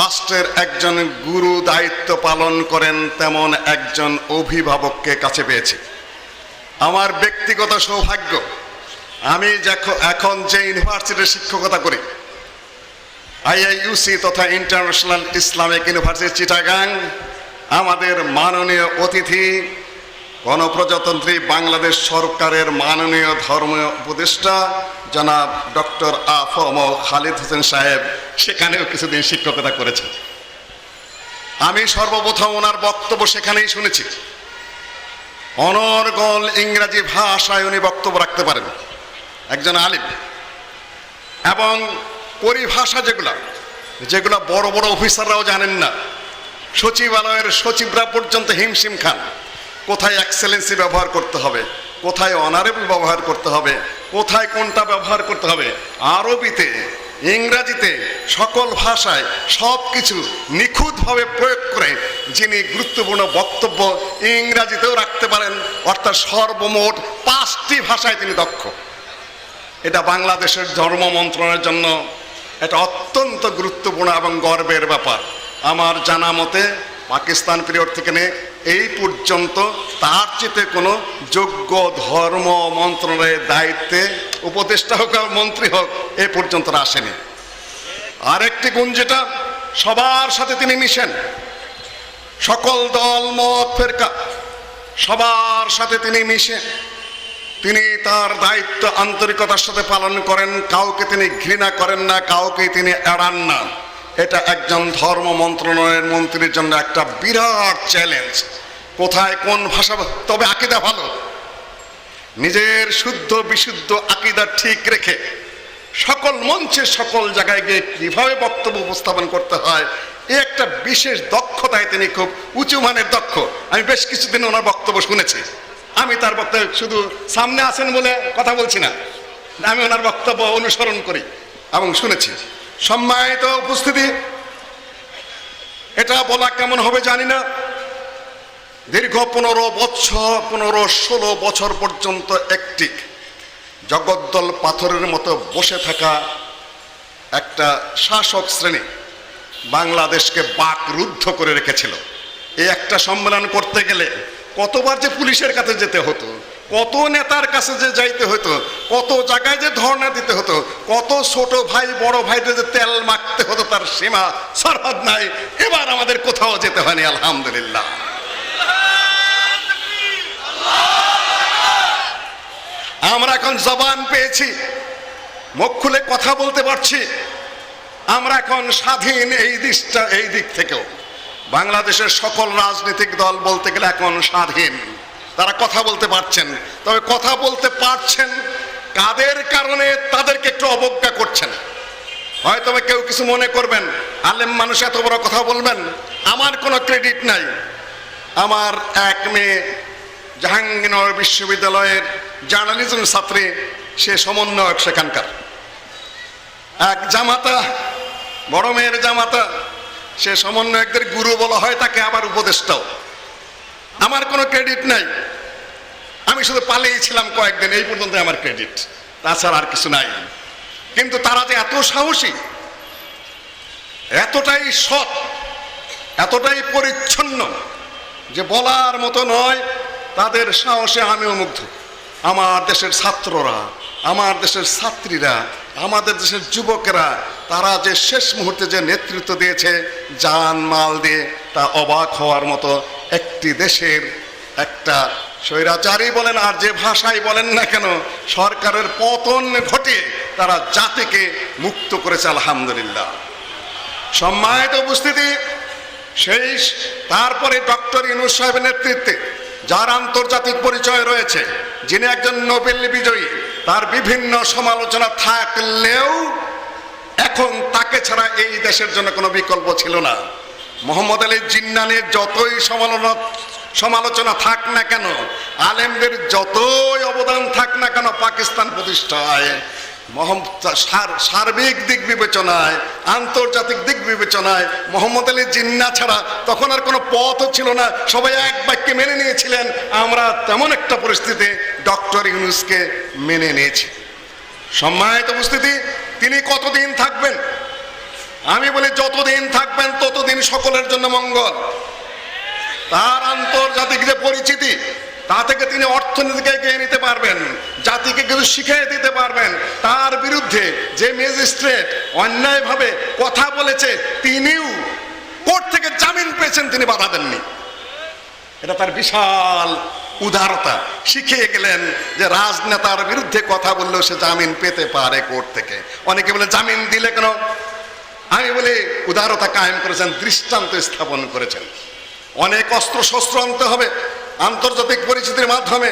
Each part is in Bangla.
রাষ্ট্রের একজন গুরু দায়িত্ব পালন করেন তেমন একজন অভিভাবককে কাছে পেয়েছি। আমার ব্যক্তিগত সৌভাগ্য, আমি এখন যে ইউনিভার্সিটির শিক্ষকতা করি, IIUC তথা ইন্টারন্যাশনাল ইসলামিক ইউনিভার্সিটি চিটাগাং, আমাদের মাননীয় অতিথি গণপ্রজাতন্ত্রী বাংলাদেশ সরকারের মাননীয় ধর্মীয় উপদেষ্টা জনাব ডক্টর আ.ফ.ম. খালিদ হোসেন সাহেব সেখানেও কিছুদিন শিক্ষকতা করেছেন। আমি সর্বপ্রথম ওনার বক্তব্য সেখানেই শুনেছি। অনর্গল ইংরাজি ভাষায় উনি বক্তব্য রাখতে পারেন, একজন আলিম, এবং পরিভাষা যেগুলা বড় বড় অফিসাররাও জানেন না, সচিবালয়ের সচিবরা পর্যন্ত হিমশিম খান কোথায় এক্সেলেন্সি ব্যবহার করতে হবে, কোথায় অনারেবল ব্যবহার করতে হবে, কোথায় কোনটা ব্যবহার করতে হবে। আরবিতে, ইংরাজিতে, সকল ভাষায় সব কিছু নিখুঁতভাবে প্রয়োগ করে যিনি গুরুত্বপূর্ণ বক্তব্য ইংরাজিতেও রাখতে পারেন, অর্থাৎ সর্বমোট 5টি ভাষায় তিনি দক্ষ। এটা বাংলাদেশের ধর্ম মন্ত্রণালয়ের জন্য এটা অত্যন্ত গুরুত্বপূর্ণ এবং গর্বের ব্যাপার। আমার জানা মতে পাকিস্তান পিরিয়ড থেকে নিয়ে এই পর্যন্ত তার চেয়ে কোনো যোগ্য ধর্ম মন্ত্রণালয়ের দায়িত্বে উপদেষ্টা হোক আর মন্ত্রী হোক এ পর্যন্ত আসেনি। আরেকটি গুণ যেটা, সবার সাথে তিনি মিশেন, সকল দল মত ফেরকা সবার সাথে তিনি মিশেন। তিনি তার দায়িত্ব আন্তরিকতার সাথে পালন করেন, কাউকে তিনি ঘৃণা করেন না, কাউকে তিনি এড়ান না। এটা একজন ধর্ম মন্ত্রণালয়ের মন্ত্রীর জন্য একটা বিরাট চ্যালেঞ্জ। কোথায় কোন ভাষা, তবে আকীদা ভালো, নিজের শুদ্ধ বিশুদ্ধ আকীদা ঠিক রেখে সকল মঞ্চে সকল জায়গায় গিয়ে কিভাবে বক্তব্য উপস্থাপন করতে হয়, এ একটা বিশেষ দক্ষতায় তিনি খুব উঁচু মানের দক্ষ। আমি বেশ কিছুদিন ওনার বক্তব্য শুনেছি। আমি তার বক্তব্য শুধু সামনে আছেন বলে কথা বলছি না, আমি ওনার বক্তব্য অনুসরণ করি এবং শুনেছি। সম্মানিত উপস্থিতি, এটা বলা কেমন হবে জানি না, দীর্ঘ 15-16 বছর পর্যন্ত একটি জগদ্দল পাথরের মতো বসে থাকা একটা শাসক শ্রেণী বাংলাদেশকে বাকরুদ্ধ করে রেখেছিল। এই একটা সম্মেলন করতে গেলে কতবার যে পুলিশের কাছে যেতে হতো, কত নেতার কাছে যে যাইতে হতো, কত জায়গায় যে ধর্ণা দিতে হতো, কত ছোট ভাই বড় ভাইদের যে তেল মাখতে হতো, তার সীমা সরহদ নাই। এবার আমাদের কোথাও যেতে হয়নি, আলহামদুলিল্লাহ। আমরা এখন জবান পেয়েছি, মুখ খুলে কথা বলতে পারছি। আমরা এখন স্বাধীন এই দিক থেকেও। বাংলাদেশের সকল রাজনৈতিক দল বলতে গেলে এখন স্বাধীন, তারা কথা বলতে পারছেন। তবে কথা বলতে পারছেন কাদের কারণে, তাদেরকে একটু অবজ্ঞা করছেন। হয়তো কেউ কিছু মনে করবেন, আলেম মানুষ এত বড় কথা বলবেন, আমার কোনো ক্রেডিট নাই। আমার এক মেয়ে জাহাঙ্গীরনগর বিশ্ববিদ্যালয়ের জার্নালিজম ছাত্রী, সে সমন্বয়ক সেখানকার। এক জামাতা, বড় মেয়ের জামাতা, সে সমন্বয়কদের গুরু বলা হয় তাকে, আবার উপদেষ্টাও। আমার কোনো ক্রেডিট নাই, আমি শুধু পালিয়েছিলাম কয়েকদিন, এই পর্যন্ত আমার ক্রেডিট, তাছাড়া আর কিছু নাই। কিন্তু তারা যে এত সাহসী, এতটাই সৎ, এতটাই পরিচ্ছন্ন যে বলার মতো নয়, তাদের সাহসে আমিও মুগ্ধ। আমার দেশের ছাত্ররা, আমার দেশের ছাত্রীরা, আমাদের দেশের যুবকেরা, তারা যে শেষ মুহূর্তে যে নেতৃত্ব দিয়েছে জান মাল দিয়ে, তা অবাক হওয়ার মতো। একটি দেশের একটা স্বৈরাচারী বলেন আর যে ভাষায় বলেন না কেন, সরকারের পতন ঘটিয়ে তারা জাতিকে মুক্ত করেছে, আলহামদুলিল্লাহ। সম্মানিত উপস্থিতি, তারপরে ডক্টর ইউনূস সাহেবের নেতৃত্বে যার আন্তর্জাতিক পরিচয় রয়েছে, যিনি একজন নোবেল বিজয়ী, তার বিভিন্ন সমালোচনা থাকলেও এখন তাকে ছাড়া এই দেশের জন্য কোনো বিকল্প ছিল না। মোহাম্মদ আলী জিন্নানের যতই সমালোচনা থাক না কেন, আলেমদের যতই অবদান থাক না কেন পাকিস্তান প্রতিষ্ঠায়, সার্বিক দিক বিবেচনায়, আন্তর্জাতিক দিক বিবেচনায় মোহাম্মদ আলী জিন্না ছাড়া তখন আর কোনো পথও ছিল না। সবাই এক বাক্যে মেনে নিয়েছিলেন। আমরা তেমন একটা পরিস্থিতিতে ডক্টর ইউনূসকে মেনে নিয়েছি। সম্মানিত উপস্থিতি, তিনি কতদিন থাকবেন আমি বলি যতদিন থাকবেন ততদিন সকলের জন্য মঙ্গল। তার আন্তর্জাতিক যে পরিচিতি, তা থেকে তিনি অর্থনীতিকে এগিয়ে নিতে পারবেন, জাতিকে কিছু শিখিয়ে দিতে পারবেন। তার বিরুদ্ধে যে ম্যাজিস্ট্রেট অন্যায়ভাবে কথা বলেছে, তিনিও কোর্ট থেকে জামিন পেয়েছেন, তিনি বাধা দেননি। এটা তার বিশাল উদারতা। শিখিয়ে গেলেন যে রাজনেতার বিরুদ্ধে কথা বললেও সে জামিন পেতে পারে কোর্ট থেকে। অনেকে বলে জামিন দিলে কেন? আমি বলি উদারতা কায়েম করেছেন, দৃষ্টান্ত স্থাপন করেছেন। অনেক অস্ত্র শস্ত্র আনতে হবে আন্তর্জাতিক পরিচিতির মাধ্যমে,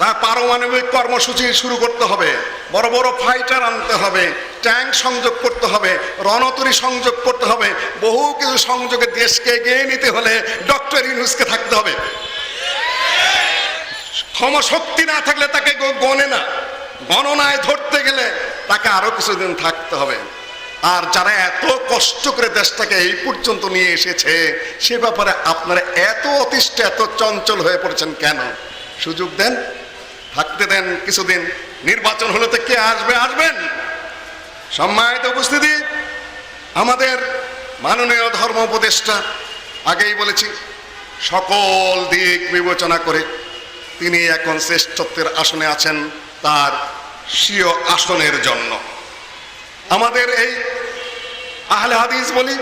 তা পারমাণবিক কর্মসূচি শুরু করতে হবে, বড় বড় ফাইটার আনতে হবে, ট্যাঙ্ক সংযোগ করতে হবে, রণতরী সংযোগ করতে হবে। বহু কিছু সংযোগে দেশকে এগিয়ে নিতে হলে ডক্টর ইউনূসকে থাকতে হবে। ক্ষমশক্তি না থাকলে তাকে গণে না, গণনায় ধরতে গেলে তাকে আরো কিছুদিন থাকতে হবে। আর যারা এত কষ্ট করে দেশটাকে এই পর্যন্ত নিয়ে এসেছে, সে ব্যাপারে আপনারা এত অতিষ্ঠ, এত চঞ্চল হয়ে পড়েছেন কেন? সুযোগ দেন, থাকতে দেন কিছুদিন। নির্বাচন হলে তো কে আসবে? আসবেন। সম্মানিত উপস্থিতি, আমাদের মাননীয় ধর্ম উপদেষ্টা, আগেই বলেছি, সকল দিক বিবেচনা করে তিনি এখন শ্রেষ্ঠত্বের আসনে আছেন, তার স্বীয় আসনের জন্য। আমাদের এই আহলে হাদিস বলি,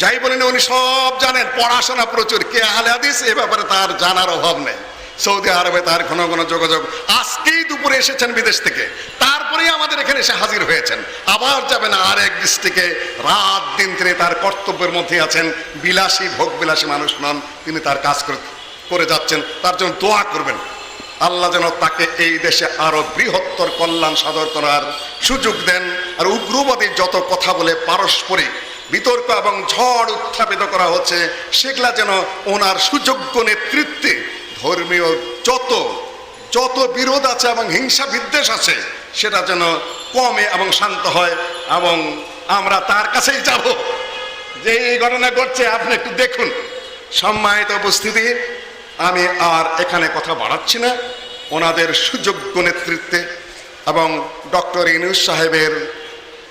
যাই বলেন, উনি সব জানেন, পড়াশোনা প্রচুর। কে আহলে হাদিস এ ব্যাপারে তার জানার অভাব নেই। সৌদি আরবে তার ঘন ঘন যোগাযোগ। আজকেই দুপুরে এসেছেন বিদেশ থেকে, তারপরেই আমাদের এখানে এসে হাজির হয়েছেন। আবার যাবেন আর এক ডিস্ট্রিক্টে, রাত দিন তিনি তার কর্তব্যের মধ্যে আছেন। বিলাসী, ভোগ বিলাসী মানুষ নন তিনি, তার কাজ করে যাচ্ছেন। তার জন্য দোয়া করবেন, আল্লাহ যেন তাকে এই দেশে আরো বৃহত্তর কল্যাণ সাধন করার সুযোগ দেন। আর উগ্রবাদী যত কথা বলে পারস্পরিক বিতর্ক এবং ঝড় উত্থাপিত করা হচ্ছে, সেগুলা যেন ওনার সুযোগ্য নেতৃত্বে ধর্মীয় যত বিরোধ আছে এবং হিংসা বিদ্বেষ আছে, সেটা যেন কমে এবং শান্ত হয়। এবং আমরা তার কাছেই যাব যে এই ঘটনা ঘটছে, আপনি একটু দেখুন। সম্মানিত উপস্থিতি, আমি আর এখানে কথা বাড়াচ্ছি না। ওনাদের সুযোগ্য নেতৃত্বে এবং ডক্টর ইউনূস সাহেবের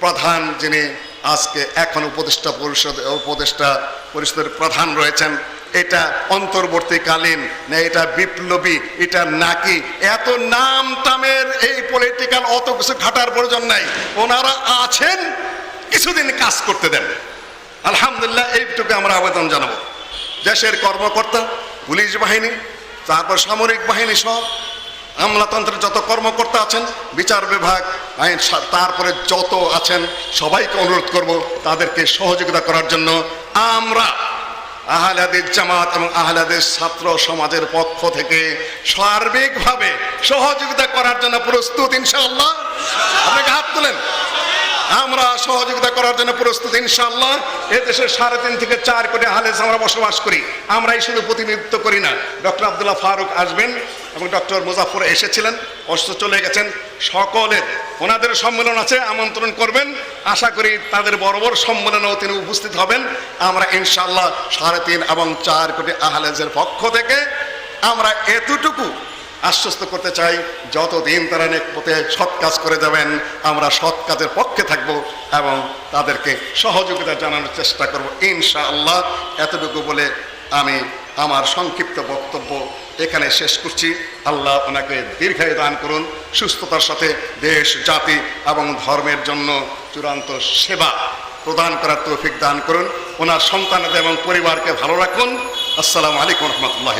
প্রধান, যিনি আজকে এখন উপদেষ্টা পরিষদের প্রধান রয়েছেন, এটা অন্তর্বর্তীকালীন না এটা বিপ্লবী, এটা নাকি এত নাম টামের এই পলিটিক্যাল অত কিছু ঘাটার প্রয়োজন নাই। ওনারা আছেন, কিছুদিন কাজ করতে দেন। আলহামদুলিল্লাহ, এইটুকু আমরা আবেদন জানাবো। দেশের কর্মকর্তা, পুলিশ বাহিনী, তারপর সামরিক বাহিনী সহ আমলাতন্ত্রের যত কর্মকর্তা আছেন, বিচার বিভাগ, আইন, তারপরে যত আছেন, সবাইকে অনুরোধ করব তাদেরকে সহযোগিতা করার জন্য। আমরা আহলে হাদিস জামাত এবং আহলে হাদিস ছাত্র সমাজের পক্ষ থেকে সার্বিকভাবে সহযোগিতা করার জন্য প্রস্তুত, ইনশাআল্লাহ। আপনাকে হাত তুলেন। আমরা সহযোগিতা করার জন্য প্রস্তুত, ইনশাআল্লাহ। এদেশে 3.5 থেকে 4 কোটি আহলে হাদিস আমরা বসবাস করি। আমরাই শুধু প্রতিনিধিত্ব করি না। ডক্টর আব্দুল্লাহ ফারুক আসবেন এবং ডক্টর মুজাফফর এসেছিলেন, অবশ্য চলে গেছেন। সকলের ওনাদের সম্মেলন আছে, আমন্ত্রণ করবেন। আশা করি তাদের বড় বড় সম্মেলনেও তিনি উপস্থিত হবেন। আমরা ইনশাআল্লাহ 3.5 এবং 4 কোটি আহলে হাদিসের পক্ষ থেকে আমরা এতটুকু আশ্বস্ত করতে চাই, যতদিন তারা নেক পথে সৎ কাজ করে যাবেন, আমরা সৎ কাজের পক্ষে থাকব এবং তাদেরকে সহযোগিতা জানানোর চেষ্টা করব, ইনশাআল্লাহ। এতটুকু বলে আমি আমার সংক্ষিপ্ত বক্তব্য এখানে শেষ করছি। আল্লাহ ওনাকে দীর্ঘায়ু দান করুন, সুস্থতার সাথে দেশ, জাতি এবং ধর্মের জন্য চূড়ান্ত সেবা প্রদান করার তৌফিক দান করুন। ওনার সন্তানদের এবং পরিবারকে ভালো রাখুন। আসসালামু আলাইকুম রহমতুল্লাহ।